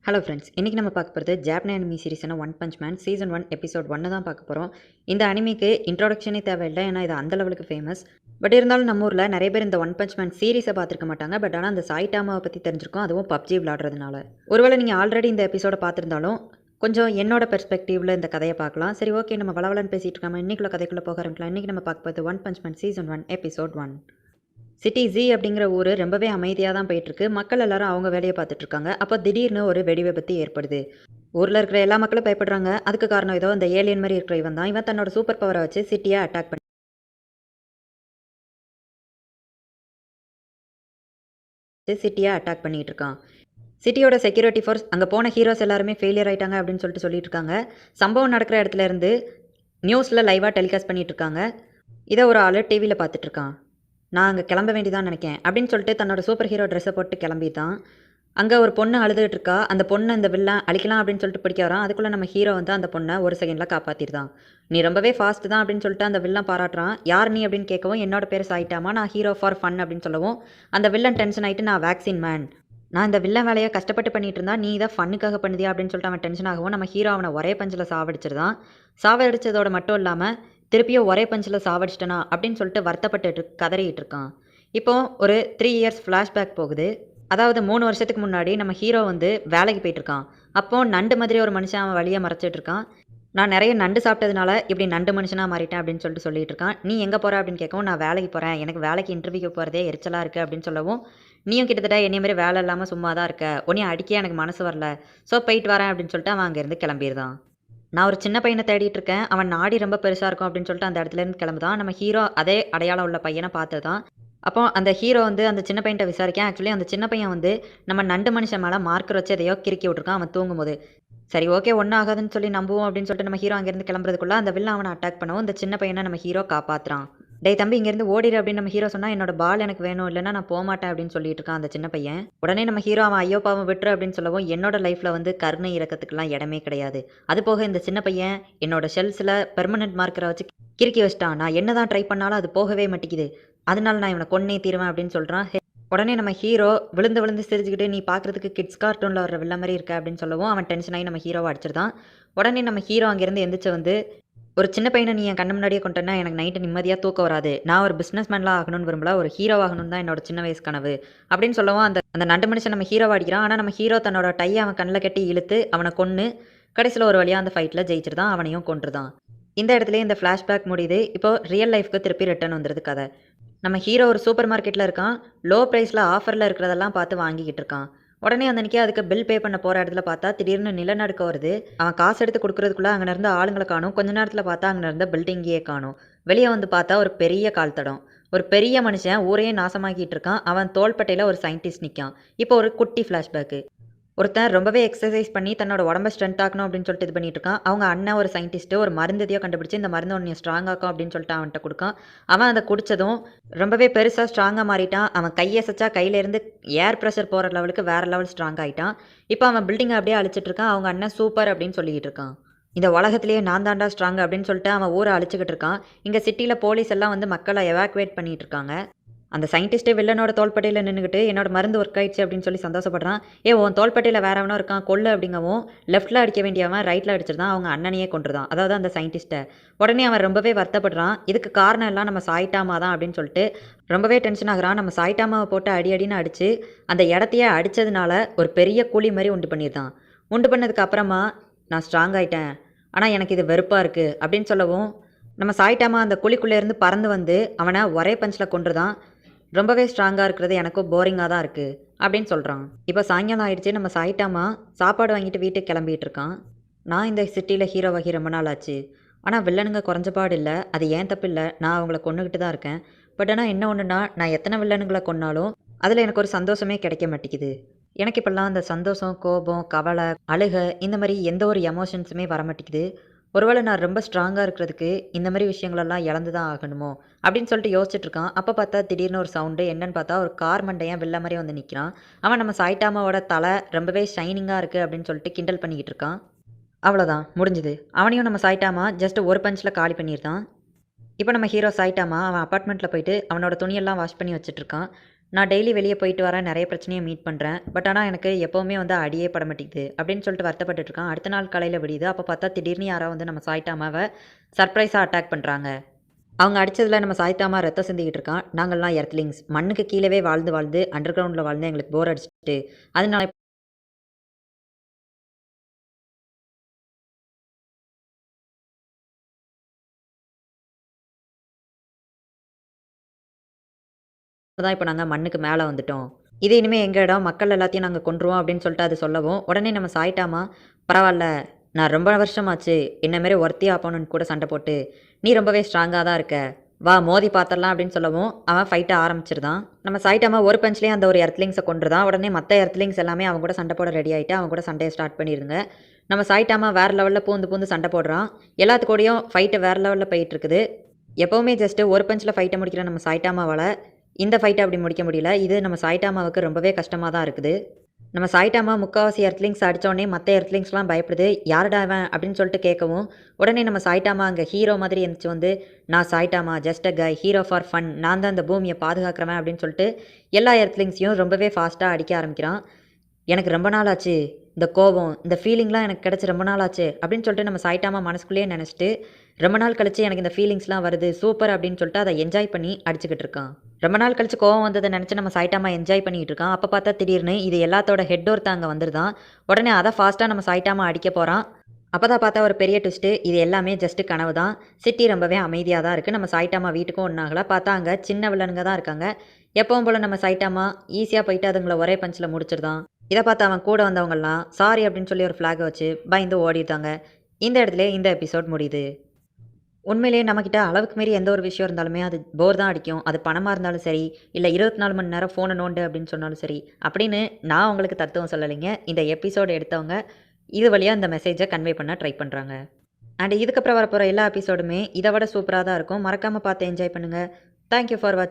Hello friends, இன்றைக்கி நம்ம பார்க்க போகிறது ஜாப்பனீஸ் அனிமி சீரிஸான one punch man season 1 episode 1 தான் பார்க்க போகிறோம். இந்த அனிமிக்கு இன்ட்ரோடக்ஷனே தேவையில்லை, ஏன்னா இது அந்த லெவலுக்கு ஃபேமஸ். பட் இருந்தாலும் நம்ம ஊரில் நிறைய பேர் இந்த ஒன் பஞ்ச் மேன் சீரிஸை பார்த்துருக்க மாட்டாங்க. பட் ஆனால் அந்த சாய்டாமாவை பற்றி தெரிஞ்சிருக்கும், அதுவும் பப்ஜி விளாடுறதுனால. ஒருவேளை நீங்கள் ஆல்ரெடி இந்த எபிசோட பார்த்துருந்தாலும் கொஞ்சம் என்னோட பெர்ஸ்பெக்டிவில் இந்த கதையை பார்க்கலாம். சரி, ஓகே, நம்ம வளவலன்னு பேசிகிட்டு இருக்காமல் இன்றைக்குள்ள கதைக்குள்ளே போக ஆரம்பிக்கலாம். இன்றைக்கி நம்ம பார்க்க போகிறது one punch man season 1 episode 1. City Z அப்படிங்கிற ஊர் ரொம்பவே அமைதியாக தான் போயிட்டுருக்கு. மக்கள் எல்லாரும் அவங்க வேலையை பார்த்துட்ருக்காங்க. அப்போ திடீர்னு ஒரு வெடி விபத்து ஏற்படுது. ஊரில் இருக்கிற எல்லா மக்களும் பயப்படுறாங்க. அதுக்கு காரணம் ஏதோ இந்த ஏலியன் மாதிரி இருக்கிற இவன் தான். இவன் தன்னோட சூப்பர் பவரை வச்சு சிட்டியை அட்டாக் பண்ணி பண்ணிட்டு இருக்கான். சிட்டியோட செக்யூரிட்டி ஃபோர்ஸ் அங்கே போன ஹீரோஸ் எல்லாருமே ஃபெயிலியர் ஆயிட்டாங்க அப்படின்னு சொல்லிட்டு இருக்காங்க. சம்பவம் நடக்கிற இடத்துல இருந்து நியூஸில் லைவாக டெலிகாஸ்ட் பண்ணிட்டு இருக்காங்க. இதை ஒரு ஆள் டிவியில் பார்த்துட்டு இருக்கான். நான் அங்கே கிளம்ப வேண்டியதான் நினைக்கேன் அப்படின்னு சொல்லிட்டு தன்னோட சூப்பர் ஹீரோ ட்ரெஸ்ஸை போட்டு கிளம்பிட்டான். அங்கே ஒரு பொண்ணு அழுதுகிட்டு இருக்கா. அந்த பொண்ணை இந்த வில்லன் அழிக்கலாம் அப்படின்னு சொல்லிட்டு பிடிக்க வரான். அதுக்குள்ளே நம்ம ஹீரோ வந்து அந்த பொண்ணை ஒரு செகண்டில் காப்பாற்றிருந்தான். நீ ரொம்பவே ஃபாஸ்ட் தான் அப்படின்னு சொல்லிட்டு அந்த வில்லன் பாராட்டுறான். யார் நீ அப்படின்னு கேட்கவும் என்னோட பேர் சாயிட்டாமா, நான் ஹீரோ ஃபார் ஃபன் அப்படின்னு சொல்லவும் அந்த வில்லன் டென்ஷன் ஆகிட்டு நான் வேக்சின் மேன், நான் இந்த வில்லன் வேலையை கஷ்டப்பட்டு பண்ணிட்டு இருந்தா நீ இதை ஃபன்னுக்காக பண்ணுதியா அப்படின்னு சொல்லிட்டு அவன் டென்ஷன் ஆகவும் நம்ம ஹீரோ அவனை ஒரே பஞ்சில் சாவடிச்சிருந்தான். சாவடிச்சதோட மட்டும் இல்லாமல் திருப்பியும் ஒரே பஞ்சில் சாவடிச்சிட்டனா அப்படின்னு சொல்லிட்டு வருத்தப்பட்டு கதறிட்டு இருக்கான். இப்போ ஒரு 3 இயர்ஸ் ஃப்ளாஷ்பேக் போகுது. அதாவது 3 வருஷத்துக்கு முன்னாடி நம்ம ஹீரோ வந்து வேலைக்கு போயிட்டுருக்கான். அப்போது நண்டு மாதிரி ஒரு மனுஷன் அவன் வழியை மறைச்சிட்டு இருக்கான். நான் நிறைய நண்டு சாப்பிட்டதுனால இப்படி நண்டு மனுஷனாக மாறிட்டேன் அப்படின்னு சொல்லிட்டு இருக்கான். நீ எங்கே போகிற அப்படின்னு கேட்கவும் நான் வேலைக்கு போகிறேன், எனக்கு வேலைக்கு இன்டர்வியூக்கு போகிறதே எரிச்சலாக இருக்குது அப்படின்னு சொல்லவும் நீயும் கிட்டத்தட்ட என்னைய மாதிரி வேலை இல்லாமல் சும்மா தான் இருக்க, உன்னையும் அடிக்க எனக்கு மனசு வரல, ஸோ போயிட்டு வரேன் அப்படின்னு சொல்லிட்டு அவன் அங்கேருந்து கிளம்பிடுதான். நான் ஒரு சின்ன பையனை தேடிட்டு இருக்கேன், அவன் நாடி ரொம்ப பெருசாக இருக்கும் அப்படின்னு சொல்லிட்டு அந்த இடத்துலேருந்து கிளம்புதான். நம்ம ஹீரோ அதே அடையாளம் உள்ள பையனை பார்த்து தான். அப்போ அந்த ஹீரோ வந்து அந்த சின்ன பையன்ட்ட விசாரிக்கேன். ஆக்சுவலி அந்த சின்ன பையன் வந்து நம்ம நண்டு மனுஷன் மேலே மார்க்கர் வச்சு எதையோ கிறுக்கி விட்ருக்கான் அவன் தூங்கும்போது. சரி, ஓகே, ஒன்றும் ஆகாதுன்னு சொல்லி நம்புவோம் அப்படின்னு சொல்லிட்டு நம்ம ஹீரோ அங்கேருந்து கிளம்புறதுக்குள்ள அந்த வில்லன் அவனை அட்டாக் பண்ணவும் இந்த சின்ன பையனை நம்ம ஹீரோ காப்பாற்றுறான். டேய் தம்பி, இங்கேருந்து ஓடிடு அப்படின்னு நம்ம ஹீரோ சொன்னால் என்னோட பால் எனக்கு வேணும், இல்லைன்னா நான் போக மாட்டேன் அப்படின்னு சொல்லிட்டு இருக்கான் அந்த சின்ன பையன். உடனே நம்ம ஹீரோ அவன் ஐயோ பாவம் விட்டுரு அப்படின்னு சொல்லவும் என்னோட லைஃப்பில் வந்து கருணை இறக்கத்துக்குலாம் இடமே கிடையாது. அது போக இந்த சின்ன பையன் என்னோட ஷெல்ஸில் பெர்மனன்ட் மார்க்கரை வச்சு கிறுக்கி வச்சிட்டான். நான் என்ன தான் ட்ரை பண்ணாலும் அது போகவே மாட்டேங்குது, அதனால நான் இவனை கொன்னே தீருவேன் அப்படின்னு சொல்கிறான். உடனே நம்ம ஹீரோ விழுந்து விழுந்து சிரிச்சுக்கிட்டு நீ பார்க்குறதுக்கு கிட்ஸ் கார்ட்டூனில் வர வில்ல மாதிரி இருக்க அப்படின்னு சொல்லவும் அவன் டென்ஷன் ஆகி நம்ம ஹீரோவை அடிச்சிருந்தான். உடனே நம்ம ஹீரோ அங்கேருந்து எந்திரிச்சு வந்து ஒரு சின்ன பையனை நீ என் கண்ணு முன்னாடியே கொண்டேன்னா எனக்கு நைட்டு நிம்மதியாக தூக்கம் வராது, நான் ஒரு பிஸ்னஸ் மேன்லாம் ஆகணும்னு விரும்பல, ஒரு ஹீரோ ஆகணும்னு தான் என்னோட சின்ன வயசு கனவு அப்படின்னு சொல்லவும் அந்த அந்த நண்டு மனுஷன் நம்ம ஹீரோவை அடிக்கிறான். ஆனால் நம்ம ஹீரோ தன்னோட டையை அவன் கண்ணில் கட்டி இழுத்து அவனை கொன்று கடைசியில் ஒரு வழியாக அந்த ஃபைட்டில் ஜெயிச்சிருந்தான், அவனையும் கொன்றுதான். இந்த இடத்துல இந்த ஃப்ளாஷ்பேக் முடியுது. இப்போ ரியல் லைஃப்க்கு திருப்பி ரிட்டர்ன் வந்துடுது கதை. நம்ம ஹீரோ ஒரு சூப்பர் மார்க்கெட்டில் இருக்கான். லோ ப்ரைஸில் ஆஃபரில் இருக்கிறதெல்லாம் பார்த்து வாங்கிக்கிட்டு இருக்கான். உடனே அந்த அன்றைக்கி அதுக்கு பில் பே பண்ண போகிற இடத்துல பார்த்தா திடீர்னு நிலநடுக்கம் வருது. அவன் காசு எடுத்து கொடுக்குறதுக்குள்ளே அங்கே இருந்த ஆளுங்களை காணும். கொஞ்ச நேரத்தில் பார்த்தா அங்கே இருந்த பில்டிங்கே காணும். வெளியே வந்து பார்த்தா ஒரு பெரிய கால் தடம். ஒரு பெரிய மனுஷன் ஊரையே நாசமாக்கிட்டு இருக்கான். அவன் தோள்பட்டையில் ஒரு சயின்டிஸ்ட் நிற்கான். இப்போ ஒரு குட்டி ஃப்ளாஷ்பேக்கு. ஒருத்தன் ரொம்பவே எக்ஸசைஸ் பண்ணி தன்னோட உடம்பை ஸ்ட்ரென்த் ஆக்கணும் அப்படின்னு சொல்லிட்டு இது பண்ணிட்டு இருக்கான். அவங்க அண்ணன் ஒரு சயின்டிஸ்ட்டு ஒரு மருந்து எதையோ கண்டுபிடிச்சி இந்த மருந்து ஒன்று ஸ்ட்ராங் ஆக்கும் அப்படின்னு சொல்லிட்டு அவன்கிட்ட கொடுக்கான். அவன் அதை குடித்ததும் ரொம்பவே பெருசாக ஸ்ட்ராங்காக மாறிட்டான். அவன் கையசைச்சா கையிலேருந்து ஏர் ப்ரெஷர் போகிற லெவலுக்கு வேறு லெவல் ஸ்ட்ராங் ஆகிட்டான். இப்போ அவன் பில்டிங்கை அப்படியே அழிச்சிட்டு இருக்கான். அவங்க அண்ணன் சூப்பர் அப்படின்னு சொல்லிக்கிட்டு இருக்கான். இந்த உலகத்திலேயே நான் தாண்டா ஸ்ட்ராங் அப்படின்னு சொல்லிட்டு அவன் ஊரை அழிச்சிக்கிட்டு இருக்கான். இங்கே சிட்டியில் போலீஸ் எல்லாம் வந்து மக்களை எவாக்குவேட் பண்ணிட்டு இருக்காங்க. அந்த சயின்டிஸ்ட்டே வில்லனோட தோள்பட்டையில் நின்றுக்கிட்டு என்னோட மருந்து ஒர்க் ஆயிடுச்சு அப்படின்னு சொல்லி சந்தோஷப்படுறான். உன் தோள்பட்டையில் வேறவனோ இருக்கான் கொள்ளு அப்படிங்கவும் லெஃப்ட்டில் அடிக்க வேண்டியவன் ரைட்டில் அடிச்சிருந்தான். அவங்க அண்ணனையே கொண்டுருதான், அதாவது அந்த சயின்டிஸ்ட்டை. உடனே அவன் ரொம்பவே வருத்தப்படுறான். இதுக்கு காரணம் எல்லாம் நம்ம சாயிட்டாமா தான் அப்படின்னு சொல்லிட்டு ரொம்பவே டென்ஷன் ஆகுறான். நம்ம சாயிட்டாமாவை போட்டு அடின்னு அடித்து அந்த இடத்தையே அடித்ததுனால ஒரு பெரிய கூலி மாதிரி உண்டு பண்ணியிருந்தான். உண்டு பண்ணதுக்கு அப்புறமா நான் ஸ்ட்ராங் ஆகிட்டேன், ஆனால் எனக்கு இது வெறுப்பாக இருக்குது அப்படின்னு சொல்லவும் நம்ம சாயிட்டாமா அந்த குழிக்குள்ளேருந்து பறந்து வந்து அவனை ஒரே பஞ்சில் கொண்டுதான். ரொம்பவே ஸ்ட்ராங்காக இருக்கிறது எனக்கும் போரிங்காக தான் இருக்குது அப்படின்னு சொல்கிறான். இப்போ சாயங்காலம் ஆயிடுச்சு. நம்ம சாயிட்டாமா சாப்பாடு வாங்கிட்டு வீட்டுக்கு கிளம்பிட்டு இருக்கான். நான் இந்த சிட்டியில் ஹீரோவாகி ரொம்ப நாள் ஆச்சு, ஆனால் வில்லனுங்க குறைஞ்சபாடு இல்லை, அது ஏன் தப்பு இல்லை, நான் அவங்கள கொண்டுக்கிட்டு தான் இருக்கேன். பட் ஆனால் என்ன ஒன்றுனா நான் எத்தனை வில்லனுங்களை கொன்னாலும் அதில் எனக்கு ஒரு சந்தோஷமே கிடைக்க மாட்டேங்குது. எனக்கு இப்போல்லாம் அந்த சந்தோஷம், கோபம், கவலை, அழுகை இந்த மாதிரி எந்த ஒரு எமோஷன்ஸுமே வர மாட்டேங்குது. ஒருவேளை நான் ரொம்ப ஸ்ட்ராங்காக இருக்கிறதுக்கு இந்த மாதிரி விஷயங்களெல்லாம் இழந்து தான் ஆகணுமோ அப்படின்னு சொல்லிட்டு யோசிச்சுட்டு இருக்கான். அப்போ பார்த்தா திடீர்னு ஒரு சவுண்டு. என்னன்னு பார்த்தா ஒரு கார் மண்டையன் வில்ல மாதிரி வந்து நிற்கிறான். அவன் நம்ம சாயிட்டாமாவோட தலை ரொம்பவே ஷைனிங்காக இருக்குது அப்படின்னு சொல்லிட்டு கிண்டல் பண்ணிக்கிட்டு இருக்கான். அவ்வளோதான், முடிஞ்சுது. அவனையும் நம்ம சாயிட்டாமா ஜஸ்ட் ஒரு பஞ்சில் காலி பண்ணியிருந்தான். இப்போ நம்ம ஹீரோ சாயிட்டாமா அவன் அப்பார்ட்மெண்ட்டில் போயிட்டு அவனோட துணியெல்லாம் வாஷ் பண்ணி வச்சுட்ருக்கான். நான் டெய்லி வெளியே போயிட்டு வரேன், நிறைய பிரச்சனையை மீட் பண்ணுறேன். பட் ஆனால் எனக்கு எப்போவுமே வந்து அடியே பட மாட்டேங்குது அப்படின்னு சொல்லிட்டு வருத்தப்பட்டுட்டு இருக்கான். அடுத்த நாள் காலையில் விடியுது. அப்போ பார்த்தா திடீர்னு யாரோ வந்து நம்ம சாய்ட்டாமாவை சர்ப்ரைஸாக அட்டாக் பண்ணுறாங்க. அவங்க அடிச்சதில் நம்ம சாய்த்தாமா ரத்தம் சிந்திக்கிட்டு இருக்கான். நாங்கள்லாம் எர்த்லிங்ஸ் மண்ணுக்கு கீழவே வாழ்ந்து வாழ்ந்து அண்டர் கிரவுண்டில் வாழ்ந்து எங்களுக்கு போர் அடிச்சிட்டு அதனால தான் இப்போ நாங்கள் மண்ணுக்கு மேலே வந்துட்டோம். இது இனிமேல் எங்கள் இடம், மக்கள் எல்லாத்தையும் நாங்கள் கொன்றுவோம் அப்படின்னு சொல்லிட்டு அது சொல்லவும், உடனே நம்ம சாய்ட்டாமா, பரவாயில்ல, நான் ரொம்ப வருஷமாச்சு என்ன மாரி ஒர்த்தி ஆப்போனன்ட் கூட சண்டை போட்டு, நீ ரொம்பவே ஸ்ட்ராங்காக தான் இருக்க. வா மோதி பார்த்துடலாம் அப்படின்னு சொல்லவும், அவன் ஃபைட்ட ஆரம்பிச்சிருதான். நம்ம சாய்ட்டாமா ஒரு பஞ்ச்லேயே அந்த ஒரு எர்த்லிங்ஸை கொன்றுதான். உடனே மற்ற எர்த்லிங்ஸ் எல்லாமே அவங்க கூட சண்டை போட ரெடி ஆகிட்டு அவங்க கூட சண்டையை ஸ்டார்ட் பண்ணிடுங்க. நம்ம சாய்ட்டாமா வேறு லெவலில் பூந்து பூந்து சண்டை போடுறான். எல்லாத்து கூடயும் ஃபைட்டு வேறு லெவலில் போயிட்டு இருக்குது. எப்போவுமே ஜஸ்ட்டு ஒரு பஞ்சில் ஃபைட்டை முடிக்கிற நம்ம சாய்ட்டாமாவால இந்த ஃபைட்ட அப்படி முடிக்க முடியல. இது நம்ம சாய்ட்டாமாவுக்கு ரொம்பவே கஷ்டமா தான் இருக்குது. நம்ம சாய்ட்டாமா முக்காவாசி எர்த்லிங்ஸ் அடிச்சோனே மத்த எர்த்லிங்ஸ்லாம் பயப்படுது. "யாருடா இவன்?" அப்படின்னு சொல்லிட்டு கேட்கவும், உடனே நம்ம சாய்ட்டாமா அங்க ஹீரோ மாதிரி எந்திரிச்சு வந்து, "நான் Saitama, just a guy, hero for fun. நான் தான் இந்த பூமிய பாதுகாக்கிறவன்." அப்படின்னு சொல்லிட்டு எல்லா எர்த்லிங்ஸையும் ரொம்பவே ஃபாஸ்ட்டா அடிக்க ஆரம்பிக்கிறான். "எனக்கு ரொம்ப நாள் ஆச்சு. இந்த கோவம், இந்த ஃபீலிங்லாம் எனக்கு கிடைச்சு ரொம்ப நாள் ஆச்சு." அப்படின்னு சொல்லிட்டு நம்ம சாய்ட்டாமா மனசுக்குள்ளேயே நெனச்சுட்டு, ரொம்ப நாள் கழிச்சு எனக்கு இந்த ஃபீலிங்ஸ்லாம் வருது. சூப்பர் அப்படின்னு சொல்லிட்டு அத என்ஜாய் பண்ணி அடிச்சுக்கிட்டு இருக்கான். ரொம்ப நாள் கழிச்சு கோவம் வந்தத நெனச்சு நம்ம சாய்ட்டாமா என்ஜாய் பண்ணிட்டு இருக்கான். அப்ப பார்த்தா திடீர்னு இது எல்லாத்தோட ஹெட் ஒருத்தன் அங்க வந்துருதான். உடனே அத ஃபாஸ்ட்டா நம்ம சாய்ட்டாமா அடிக்க போறான். அப்பதான் பார்த்தா ஒரு பெரிய ட்விஸ்ட்டு. இது எல்லாமே ஜஸ்ட் கனவு தான். சிட்டி ரொம்பவே அமைதியா தான் இருக்கு. நம்ம சாய்ட்டாமா வீட்டுக்கும் ஒண்ணாகல. பார்த்தா அங்க சின்ன வில்லனுங்க தான் இருக்காங்க. எப்பவும் போல நம்ம சாய்ட்டாமா ஈஸியா போயிட்டு அதுங்கள ஒரே பஞ்ச்ல முடிச்சிருதான். இத பார்த்து அவன் கூட வந்தவங்கலாம் சாரி அப்படின்னு சொல்லி ஒரு ஃபிளாக வச்சு பயந்து ஓடிட்டாங்க. இந்த இடத்துலயே இந்த எபிசோட் முடியுது. உண்மையிலேயே நம்மக்கிட்ட அளவுக்கு மீறி எந்த ஒரு விஷயம் இருந்தாலுமே அது போர் தான் அடிக்கும். அது பணமா இருந்தாலும் சரி, இல்ல 24 மணி நேரம் ஃபோன நோண்டு அப்படின்னு சொன்னாலும் சரி, அப்படின்னு நான் உங்களுக்கு தத்துவம் சொல்லலைங்க. இந்த எபிசோட் எடுத்தவங்க இது வழியா இந்த மெசேஜ கன்வே பண்ண ட்ரை பண்றாங்க. அண்ட் இதுக்கப்புறம் வரப்போற எல்லா எபிசோடுமே இத விட சூப்பரா தான் இருக்கும். மறக்காம பார்த்து என்ஜாய் பண்ணுங்க. தேங்க் யூ ஃபார் வாட்சிங்.